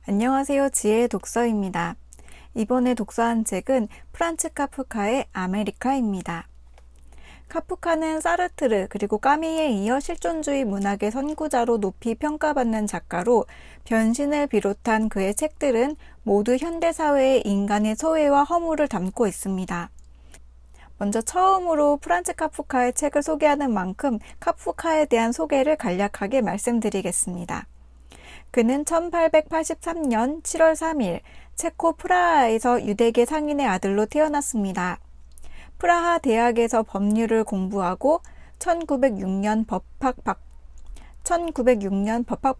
안녕하세요. 지혜의 독서입니다. 이번에 독서한 책은 프란츠 카프카의 아메리카입니다. 카프카는 사르트르 그리고 까미에 이어 실존주의 문학의 선구자로 높이 평가받는 작가로 변신을 비롯한 그의 책들은 모두 현대사회의 인간의 소외와 허물을 담고 있습니다. 먼저 처음으로 프란츠 카프카의 책을 소개하는 만큼 카프카에 대한 소개를 간략하게 말씀드리겠습니다. 그는 1883년 7월 3일 체코 프라하에서 유대계 상인의 아들로 태어났습니다. 프라하 대학에서 법률을 공부하고 1906년 법학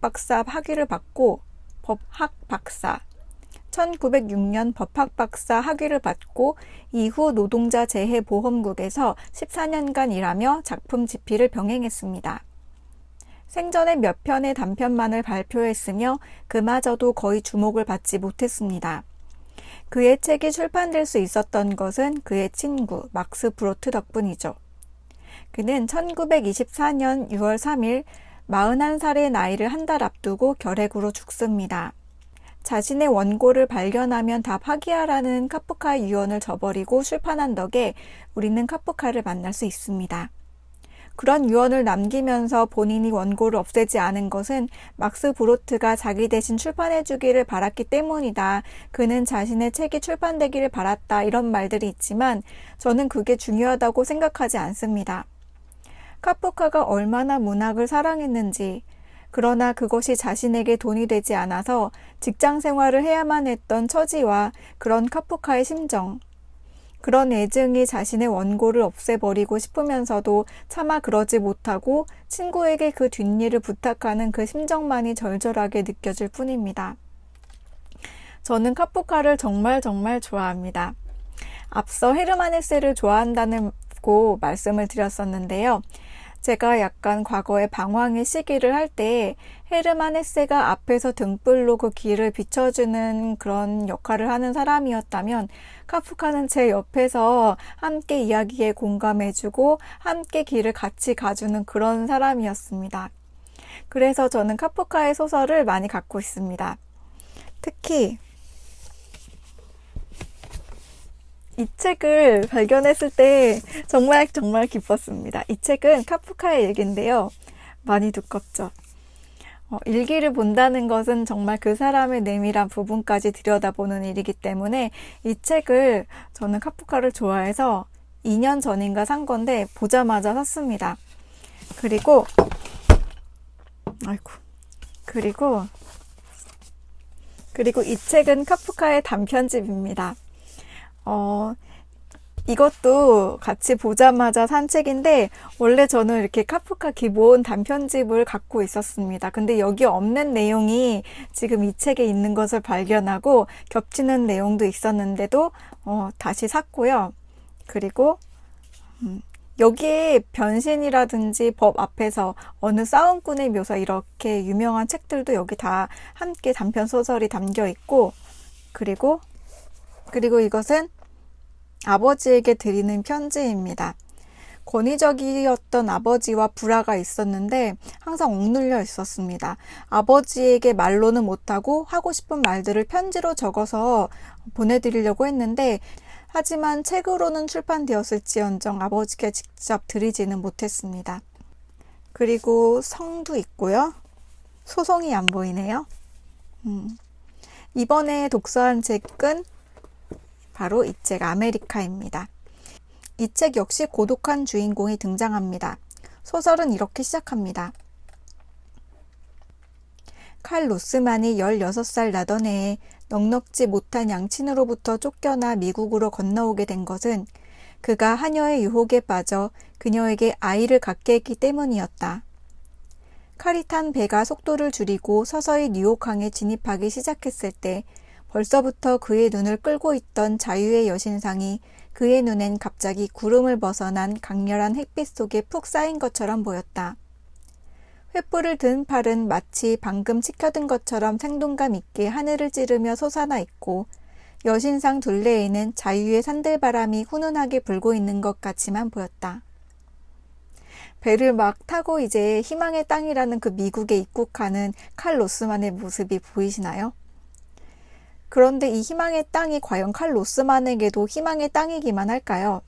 박사 학위를 받고 1906년 법학 박사 학위를 받고 이후 노동자 재해 보험국에서 14년간 일하며 작품 집필을 병행했습니다. 생전에 몇 편의 단편만을 발표했으며 그마저도 거의 주목을 받지 못했습니다. 그의 책이 출판될 수 있었던 것은 그의 친구 막스 브로트 덕분이죠. 그는 1924년 6월 3일 41살의 나이를 한 달 앞두고 결핵으로 죽습니다. 자신의 원고를 발견하면 다 파기하라는 카프카의 유언을 저버리고 출판한 덕에 우리는 카프카를 만날 수 있습니다. 그런 유언을 남기면서 본인이 원고를 없애지 않은 것은 막스 브로트가 자기 대신 출판해주기를 바랐기 때문이다. 그는 자신의 책이 출판되기를 바랐다. 이런 말들이 있지만 저는 그게 중요하다고 생각하지 않습니다. 카프카가 얼마나 문학을 사랑했는지, 그러나 그것이 자신에게 돈이 되지 않아서 직장 생활을 해야만 했던 처지와 그런 카프카의 심정, 그런 애증이 자신의 원고를 없애버리고 싶으면서도 차마 그러지 못하고 친구에게 그 뒷일을 부탁하는 그 심정만이 절절하게 느껴질 뿐입니다. 저는 카프카를 정말 좋아합니다. 앞서 헤르만 헤세를 좋아한다고 말씀을 드렸었는데요. 제가 약간 과거에 방황의 시기를 할 때 헤르만 헤세가 앞에서 등불로 그 길을 비춰주는 그런 역할을 하는 사람이었다면 카프카는 제 옆에서 함께 이야기에 공감해주고 함께 길을 같이 가주는 그런 사람이었습니다. 그래서 저는 카프카의 소설을 많이 갖고 있습니다. 특히 이 책을 발견했을 때 정말 기뻤습니다. 이 책은 카프카의 일기인데요. 많이 두껍죠. 일기를 본다는 것은 정말 그 사람의 내밀한 부분까지 들여다보는 일이기 때문에 이 책을 저는 카프카를 좋아해서 2년 전인가 산 건데 보자마자 샀습니다. 그리고 이 책은 카프카의 단편집입니다. 이것도 같이 보자마자 산 책인데 원래 저는 이렇게 카프카 기본 단편집을 갖고 있었습니다. 근데 여기 없는 내용이 지금 이 책에 있는 것을 발견하고 겹치는 내용도 있었는데도 다시 샀고요. 그리고 여기에 변신이라든지 법 앞에서 어느 싸움꾼의 묘사 이렇게 유명한 책들도 여기 다 함께 단편 소설이 담겨 있고 그리고 이것은 아버지에게 드리는 편지입니다. 권위적이었던 아버지와 불화가 있었는데 항상 억눌려 있었습니다. 아버지에게 말로는 못하고 하고 싶은 말들을 편지로 적어서 보내드리려고 했는데 하지만 책으로는 출판되었을지언정 아버지께 직접 드리지는 못했습니다. 그리고 성도 있고요. 소송이 안 보이네요. 이번에 독서한 책은 바로 이 책 아메리카입니다. 이 책 역시 고독한 주인공이 등장합니다. 소설은 이렇게 시작합니다. 칼 로스만이 16살 나던 해에 넉넉지 못한 양친으로부터 쫓겨나 미국으로 건너오게 된 것은 그가 하녀의 유혹에 빠져 그녀에게 아이를 갖게 했기 때문이었다. 칼이 탄 배가 속도를 줄이고 서서히 뉴욕항에 진입하기 시작했을 때 벌써부터 그의 눈을 끌고 있던 자유의 여신상이 그의 눈엔 갑자기 구름을 벗어난 강렬한 햇빛 속에 푹 쌓인 것처럼 보였다. 횃불을 든 팔은 마치 방금 치켜든 것처럼 생동감 있게 하늘을 찌르며 솟아나 있고 여신상 둘레에는 자유의 산들바람이 훈훈하게 불고 있는 것 같이만 보였다. 배를 막 타고 이제 희망의 땅이라는 그 미국에 입국하는 칼 로스만의 모습이 보이시나요? 그런데 이 희망의 땅이 과연 칼 로스만에게도 희망의 땅이기만 할까요?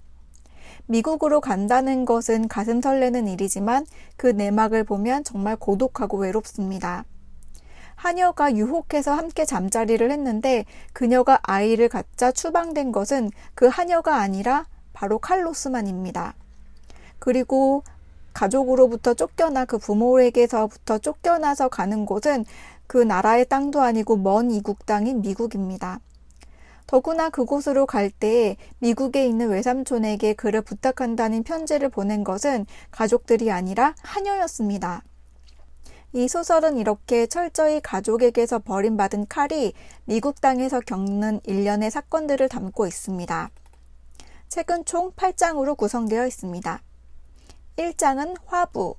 미국으로 간다는 것은 가슴 설레는 일이지만 그 내막을 보면 정말 고독하고 외롭습니다. 하녀가 유혹해서 함께 잠자리를 했는데 그녀가 아이를 갖자 추방된 것은 그 하녀가 아니라 바로 칼 로스만입니다. 그리고 가족으로부터 쫓겨나 그 부모에게서부터 쫓겨나서 가는 곳은 그 나라의 땅도 아니고 먼 이국 땅인 미국입니다. 더구나 그곳으로 갈 때에 미국에 있는 외삼촌에게 그를 부탁한다는 편지를 보낸 것은 가족들이 아니라 하녀였습니다. 이 소설은 이렇게 철저히 가족에게서 버림받은 칼이 미국 땅에서 겪는 일련의 사건들을 담고 있습니다. 책은 총 8장으로 구성되어 있습니다. 1장은 화부,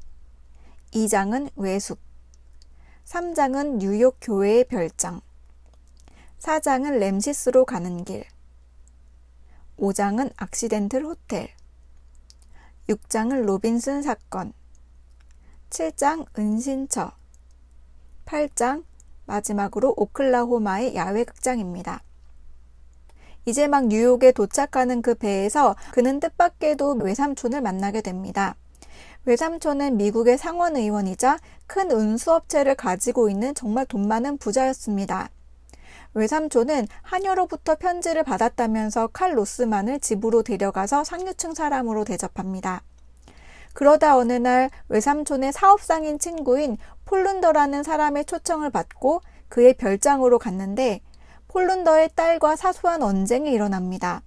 2장은 외숙, 3장은 뉴욕 교회의 별장, 4장은 램시스로 가는 길, 5장은 악시덴틀 호텔, 6장은 로빈슨 사건, 7장 은신처, 8장 마지막으로 오클라호마의 야외 극장입니다. 이제 막 뉴욕에 도착하는 그 배에서 그는 뜻밖에도 외삼촌을 만나게 됩니다. 외삼촌은 미국의 상원 의원이자 큰 운수업체를 가지고 있는 정말 돈 많은 부자였습니다. 외삼촌은 하녀로부터 편지를 받았다면서 칼 로스만을 집으로 데려가서 상류층 사람으로 대접합니다. 그러다 어느 날 외삼촌의 사업상인 친구인 폴룬더라는 사람의 초청을 받고 그의 별장으로 갔는데 폴룬더의 딸과 사소한 언쟁이 일어납니다.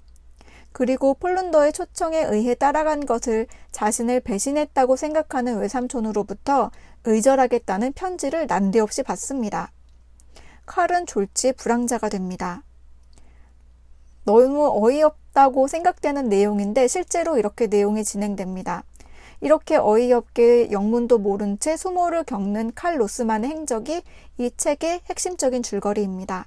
그리고 폴룬더의 초청에 의해 따라간 것을 자신을 배신했다고 생각하는 외삼촌으로부터 의절하겠다는 편지를 난데없이 받습니다. 칼은 졸지 불황자가 됩니다. 너무 어이없다고 생각되는 내용인데 실제로 이렇게 내용이 진행됩니다. 이렇게 어이없게 영문도 모른 채 수모를 겪는 칼 로스만의 행적이 이 책의 핵심적인 줄거리입니다.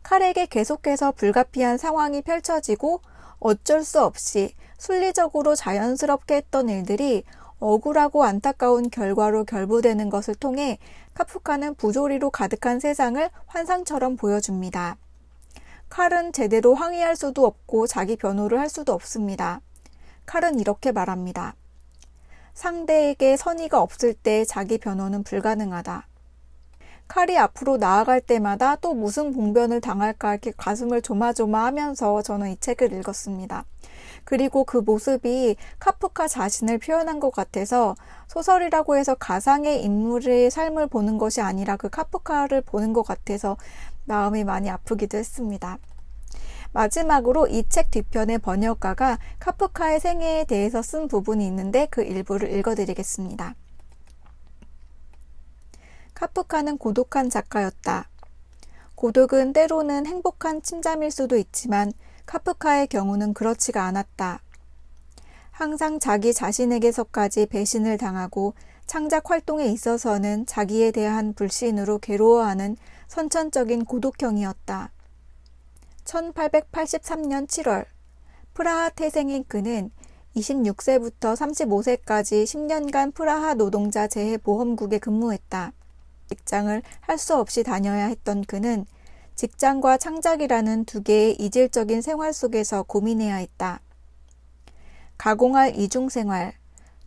칼에게 계속해서 불가피한 상황이 펼쳐지고 어쩔 수 없이 순리적으로 자연스럽게 했던 일들이 억울하고 안타까운 결과로 결부되는 것을 통해 카프카는 부조리로 가득한 세상을 환상처럼 보여줍니다. 칼은 제대로 항의할 수도 없고 자기 변호를 할 수도 없습니다. 칼은 이렇게 말합니다. 상대에게 선의가 없을 때 자기 변호는 불가능하다. 칼이 앞으로 나아갈 때마다 또 무슨 봉변을 당할까 이렇게 가슴을 조마조마하면서 저는 이 책을 읽었습니다. 그리고 그 모습이 카프카 자신을 표현한 것 같아서 소설이라고 해서 가상의 인물의 삶을 보는 것이 아니라 그 카프카를 보는 것 같아서 마음이 많이 아프기도 했습니다. 마지막으로 이 책 뒤편의 번역가가 카프카의 생애에 대해서 쓴 부분이 있는데 그 일부를 읽어드리겠습니다. 카프카는 고독한 작가였다. 고독은 때로는 행복한 침잠일 수도 있지만 카프카의 경우는 그렇지가 않았다. 항상 자기 자신에게서까지 배신을 당하고 창작 활동에 있어서는 자기에 대한 불신으로 괴로워하는 선천적인 고독형이었다. 1883년 7월 프라하 태생인 그는 26세부터 35세까지 10년간 프라하 노동자 재해보험국에 근무했다. 직장을 할 수 없이 다녀야 했던 그는 직장과 창작이라는 두 개의 이질적인 생활 속에서 고민해야 했다. 가공할 이중생활,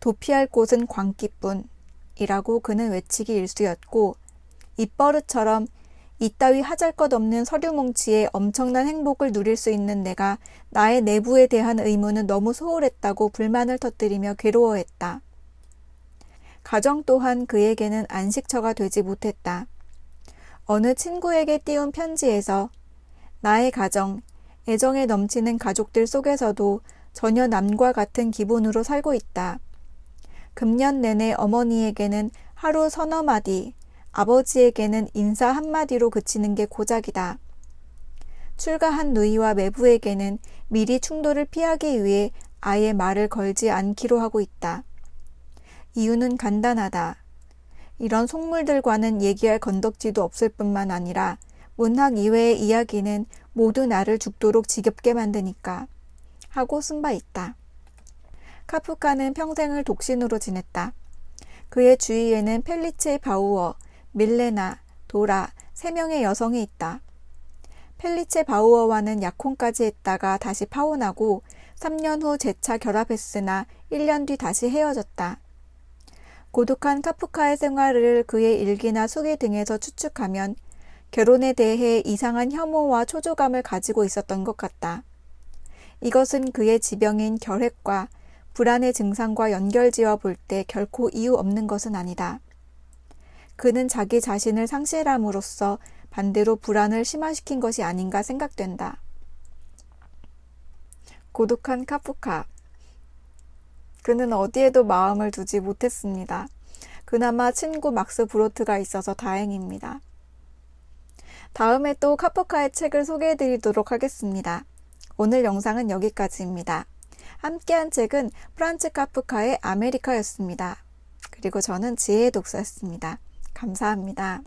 도피할 곳은 광기뿐이라고 그는 외치기 일쑤였고 입버릇처럼 이따위 하잘것없는 서류뭉치에 엄청난 행복을 누릴 수 있는 내가 나의 내부에 대한 의무는 너무 소홀했다고 불만을 터뜨리며 괴로워했다. 가정 또한 그에게는 안식처가 되지 못했다. 어느 친구에게 띄운 편지에서 나의 가정, 애정에 넘치는 가족들 속에서도 전혀 남과 같은 기분으로 살고 있다. 금년 내내 어머니에게는 하루 서너 마디, 아버지에게는 인사 한마디로 그치는 게 고작이다. 출가한 누이와 매부에게는 미리 충돌을 피하기 위해 아예 말을 걸지 않기로 하고 있다. 이유는 간단하다. 이런 속물들과는 얘기할 건덕지도 없을 뿐만 아니라 문학 이외의 이야기는 모두 나를 죽도록 지겹게 만드니까 하고 쓴 바 있다. 카프카는 평생을 독신으로 지냈다. 그의 주위에는 펠리체 바우어, 밀레나, 도라 3명의 여성이 있다. 펠리체 바우어와는 약혼까지 했다가 다시 파혼하고 3년 후 재차 결합했으나 1년 뒤 다시 헤어졌다. 고독한 카프카의 생활을 그의 일기나 수기 등에서 추측하면 결혼에 대해 이상한 혐오와 초조감을 가지고 있었던 것 같다. 이것은 그의 지병인 결핵과 불안의 증상과 연결지어 볼 때 결코 이유 없는 것은 아니다. 그는 자기 자신을 상실함으로써 반대로 불안을 심화시킨 것이 아닌가 생각된다. 고독한 카프카. 그는 어디에도 마음을 두지 못했습니다. 그나마 친구 막스 브로트가 있어서 다행입니다. 다음에 또 카프카의 책을 소개해드리도록 하겠습니다. 오늘 영상은 여기까지입니다. 함께한 책은 프란츠 카프카의 아메리카였습니다. 그리고 저는 지혜의 독서였습니다. 감사합니다.